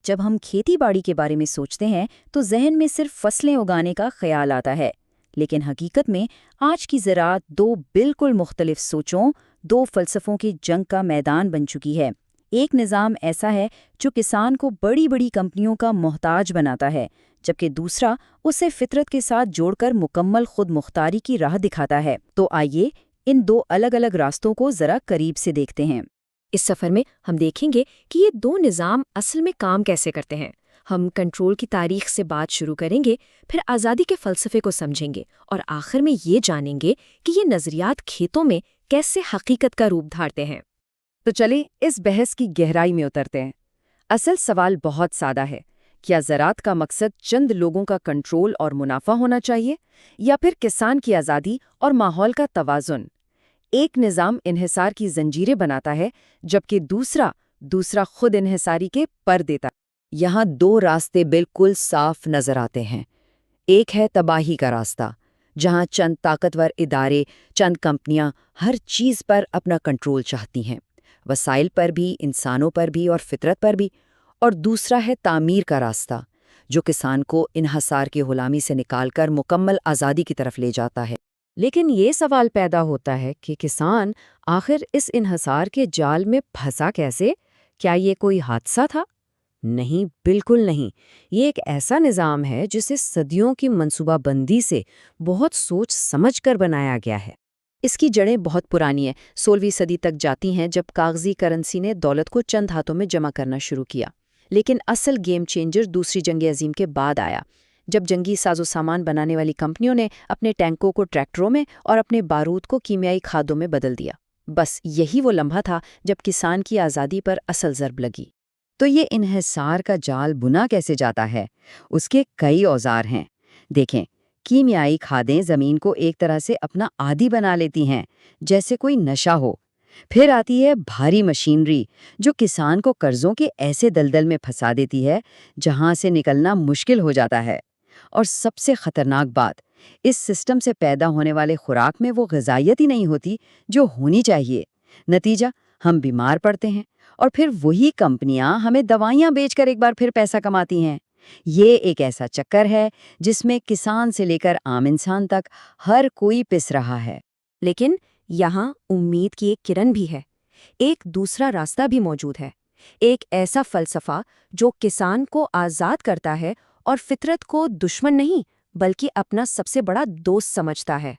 جب ہم کھیتی باڑی کے بارے میں سوچتے ہیں تو ذہن میں صرف فصلیں اگانے کا خیال آتا ہے، لیکن حقیقت میں آج کی زراعت دو بالکل مختلف سوچوں، دو فلسفوں کی جنگ کا میدان بن چکی ہے۔ ایک نظام ایسا ہے جو کسان کو بڑی بڑی کمپنیوں کا محتاج بناتا ہے، جبکہ دوسرا اسے فطرت کے ساتھ جوڑ کر مکمل خود مختاری کی راہ دکھاتا ہے۔ تو آئیے ان دو الگ الگ راستوں کو ذرا قریب سے دیکھتے ہیں۔ اس سفر میں ہم دیکھیں گے کہ یہ دو نظام اصل میں کام کیسے کرتے ہیں۔ ہم کنٹرول کی تاریخ سے بات شروع کریں گے، پھر آزادی کے فلسفے کو سمجھیں گے اور آخر میں یہ جانیں گے کہ یہ نظریات کھیتوں میں کیسے حقیقت کا روپ دھارتے ہیں۔ تو چلیں اس بحث کی گہرائی میں اترتے ہیں۔ اصل سوال بہت سادہ ہے، کیا زراعت کا مقصد چند لوگوں کا کنٹرول اور منافع ہونا چاہیے، یا پھر کسان کی آزادی اور ماحول کا توازن؟ ایک نظام انحصار کی زنجیریں بناتا ہے، جبکہ دوسرا خود انحصاری کے پر دیتا ہے۔ یہاں دو راستے بالکل صاف نظر آتے ہیں۔ ایک ہے تباہی کا راستہ، جہاں چند طاقتور ادارے، چند کمپنیاں ہر چیز پر اپنا کنٹرول چاہتی ہیں، وسائل پر بھی، انسانوں پر بھی اور فطرت پر بھی۔ اور دوسرا ہے تعمیر کا راستہ، جو کسان کو انحصار کی غلامی سے نکال کر مکمل آزادی کی طرف لے جاتا ہے۔ لیکن یہ سوال پیدا ہوتا ہے کہ کسان آخر اس انحصار کے جال میں پھنسا کیسے؟ کیا یہ کوئی حادثہ تھا؟ نہیں، بالکل نہیں۔ یہ ایک ایسا نظام ہے جسے صدیوں کی منصوبہ بندی سے بہت سوچ سمجھ کر بنایا گیا ہے۔ اس کی جڑیں بہت پرانی ہیں، 16ویں صدی تک جاتی ہیں، جب کاغذی کرنسی نے دولت کو چند ہاتھوں میں جمع کرنا شروع کیا۔ لیکن اصل گیم چینجر دوسری جنگ عظیم کے بعد آیا، جب جنگی ساز و سامان بنانے والی کمپنیوں نے اپنے ٹینکوں کو ٹریکٹروں میں اور اپنے بارود کو کیمیائی کھادوں میں بدل دیا۔ بس یہی وہ لمحہ تھا جب کسان کی آزادی پر اصل ضرب لگی۔ تو یہ انحصار کا جال بنا کیسے جاتا ہے؟ اس کے کئی اوزار ہیں۔ دیکھیں، کیمیائی کھادیں زمین کو ایک طرح سے اپنا عادی بنا لیتی ہیں، جیسے کوئی نشہ ہو۔ پھر آتی ہے بھاری مشینری، جو کسان کو قرضوں کے ایسے دلدل میں پھنسا دیتی ہے جہاں سے نکلنا مشکل ہو جاتا ہے۔ اور سب سے خطرناک بات، اس سسٹم سے پیدا ہونے والے خوراک میں وہ غذائیت ہی نہیں ہوتی جو ہونی چاہیے۔ نتیجہ، ہم بیمار پڑتے ہیں، اور پھر وہی کمپنیاں ہمیں دوائیاں بیچ کر ایک بار پھر پیسہ کماتی ہیں۔ یہ ایک ایسا چکر ہے جس میں کسان سے لے کر عام انسان تک ہر کوئی پس رہا ہے۔ لیکن یہاں امید کی ایک کرن بھی ہے۔ ایک دوسرا راستہ بھی موجود ہے، ایک ایسا فلسفہ جو کسان کو آزاد کرتا ہے اور فطرت کو دشمن نہیں بلکہ اپنا سب سے بڑا دوست سمجھتا ہے۔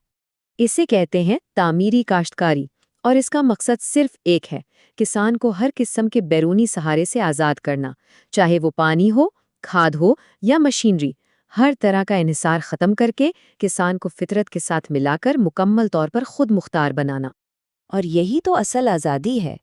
اسے کہتے ہیں تعمیری کاشتکاری، اور اس کا مقصد صرف ایک ہے، کسان کو ہر قسم کے بیرونی سہارے سے آزاد کرنا، چاہے وہ پانی ہو، کھاد ہو یا مشینری۔ ہر طرح کا انحصار ختم کر کے کسان کو فطرت کے ساتھ ملا کر مکمل طور پر خود مختار بنانا۔ اور یہی تو اصل آزادی ہے۔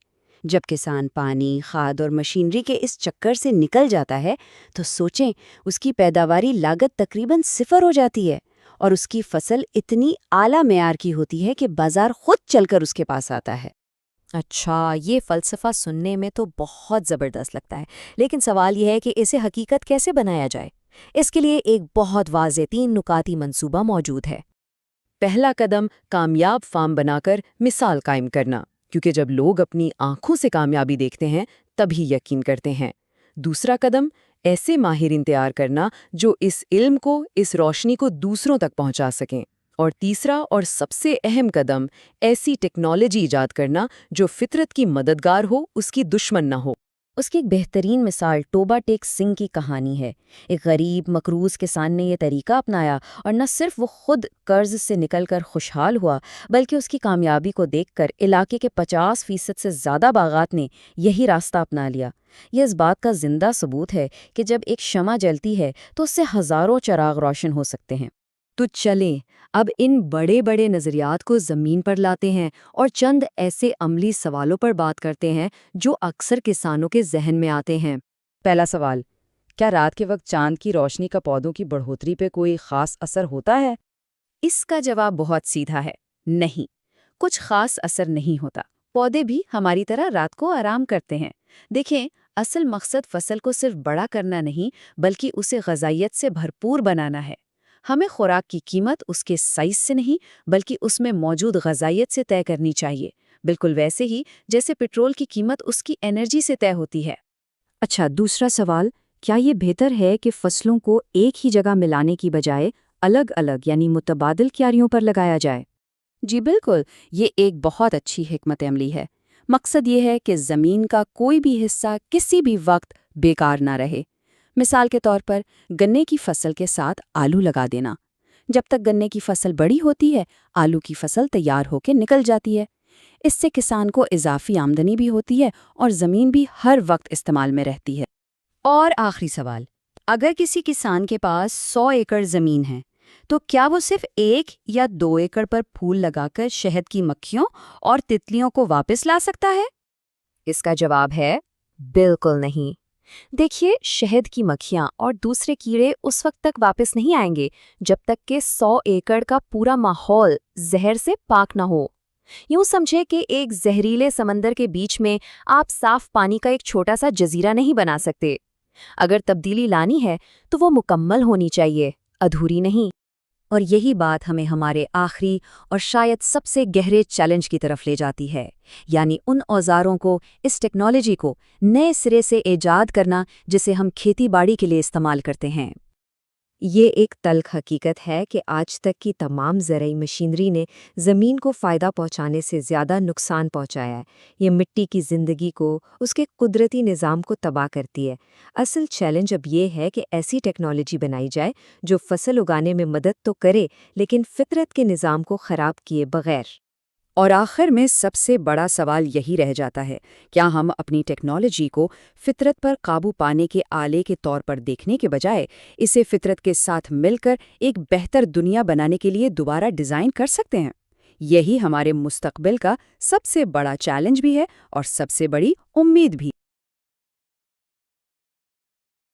جب کسان پانی، کھاد اور مشینری کے اس چکر سے نکل جاتا ہے تو سوچیں، اس کی پیداواری لاگت تقریباً 0 ہو جاتی ہے، اور اس کی فصل اتنی اعلیٰ معیار کی ہوتی ہے کہ بازار خود چل کر اس کے پاس آتا ہے۔ اچھا، یہ فلسفہ سننے میں تو بہت زبردست لگتا ہے، لیکن سوال یہ ہے کہ اسے حقیقت کیسے بنایا جائے؟ اس کے لیے ایک بہت واضح 3 نکاتی منصوبہ موجود ہے۔ پہلا قدم کامیاب فارم بنا کر مثال قائم کرنا، کیونکہ جب لوگ اپنی آنکھوں سے کامیابی دیکھتے ہیں تبھی یقین کرتے ہیں۔ دوسرا قدم ایسے ماہرین تیار کرنا جو اس علم کو، اس روشنی کو دوسروں تک پہنچا سکیں۔ اور تیسرا اور سب سے اہم قدم ایسی ٹیکنالوجی ایجاد کرنا جو فطرت کی مددگار ہو، اس کی دشمن نہ ہو۔ اس کی ایک بہترین مثال ٹوبا ٹیک سنگھ کی کہانی ہے۔ ایک غریب مقروض کسان نے یہ طریقہ اپنایا، اور نہ صرف وہ خود قرض سے نکل کر خوشحال ہوا، بلکہ اس کی کامیابی کو دیکھ کر علاقے کے 50% سے زیادہ باغات نے یہی راستہ اپنا لیا۔ یہ اس بات کا زندہ ثبوت ہے کہ جب ایک شمع جلتی ہے تو اس سے ہزاروں چراغ روشن ہو سکتے ہیں۔ تو چلیں اب ان بڑے بڑے نظریات کو زمین پر لاتے ہیں اور چند ایسے عملی سوالوں پر بات کرتے ہیں جو اکثر کسانوں کے ذہن میں آتے ہیں۔ پہلا سوال، کیا رات کے وقت چاند کی روشنی کا پودوں کی بڑھوتری پہ کوئی خاص اثر ہوتا ہے؟ اس کا جواب بہت سیدھا ہے، نہیں، کچھ خاص اثر نہیں ہوتا۔ پودے بھی ہماری طرح رات کو آرام کرتے ہیں۔ دیکھیں، اصل مقصد فصل کو صرف بڑا کرنا نہیں بلکہ اسے غذائیت سے بھرپور بنانا ہے۔ ہمیں خوراک کی قیمت اس کے سائز سے نہیں بلکہ اس میں موجود غذائیت سے طے کرنی چاہیے، بالکل ویسے ہی جیسے پٹرول کی قیمت اس کی انرجی سے طے ہوتی ہے۔ اچھا، دوسرا سوال، کیا یہ بہتر ہے کہ فصلوں کو ایک ہی جگہ ملانے کی بجائے الگ الگ یعنی متبادل کیاریوں پر لگایا جائے؟ جی بالکل، یہ ایک بہت اچھی حکمت عملی ہے۔ مقصد یہ ہے کہ زمین کا کوئی بھی حصہ کسی بھی وقت بیکار نہ رہے۔ مثال کے طور پر گنے کی فصل کے ساتھ آلو لگا دینا۔ جب تک گنے کی فصل بڑی ہوتی ہے، آلو کی فصل تیار ہو کے نکل جاتی ہے۔ اس سے کسان کو اضافی آمدنی بھی ہوتی ہے اور زمین بھی ہر وقت استعمال میں رہتی ہے۔ اور آخری سوال، اگر کسی کسان کے پاس 100 ایکڑ زمین ہے تو کیا وہ صرف 1 یا 2 ایکڑ پر پھول لگا کر شہد کی مکھیوں اور تتلیوں کو واپس لا سکتا ہے؟ اس کا جواب ہے بالکل نہیں۔ دیکھیے، شہد کی مکھیاں اور دوسرے کیڑے اس وقت تک واپس نہیں آئیں گے جب تک کہ 100 ایکڑ کا پورا ماحول زہر سے پاک نہ ہو۔ یوں سمجھے کہ ایک زہریلے سمندر کے بیچ میں آپ صاف پانی کا ایک چھوٹا سا جزیرہ نہیں بنا سکتے۔ اگر تبدیلی لانی ہے تو وہ مکمل ہونی چاہیے، ادھوری نہیں۔ اور یہی بات ہمیں ہمارے آخری اور شاید سب سے گہرے چیلنج کی طرف لے جاتی ہے، یعنی ان اوزاروں کو، اس ٹیکنالوجی کو نئے سرے سے ایجاد کرنا جسے ہم کھیتی باڑی کے لیے استعمال کرتے ہیں۔ یہ ایک تلخ حقیقت ہے کہ آج تک کی تمام زرعی مشینری نے زمین کو فائدہ پہنچانے سے زیادہ نقصان پہنچایا ہے۔ یہ مٹی کی زندگی کو، اس کے قدرتی نظام کو تباہ کرتی ہے۔ اصل چیلنج اب یہ ہے کہ ایسی ٹیکنالوجی بنائی جائے جو فصل اگانے میں مدد تو کرے لیکن فطرت کے نظام کو خراب کیے بغیر۔ اور آخر میں سب سے بڑا سوال یہی رہ جاتا ہے، کیا ہم اپنی ٹیکنالوجی کو فطرت پر قابو پانے کے آلے کے طور پر دیکھنے کے بجائے اسے فطرت کے ساتھ مل کر ایک بہتر دنیا بنانے کے لیے دوبارہ ڈیزائن کر سکتے ہیں؟ یہی ہمارے مستقبل کا سب سے بڑا چیلنج بھی ہے اور سب سے بڑی امید بھی۔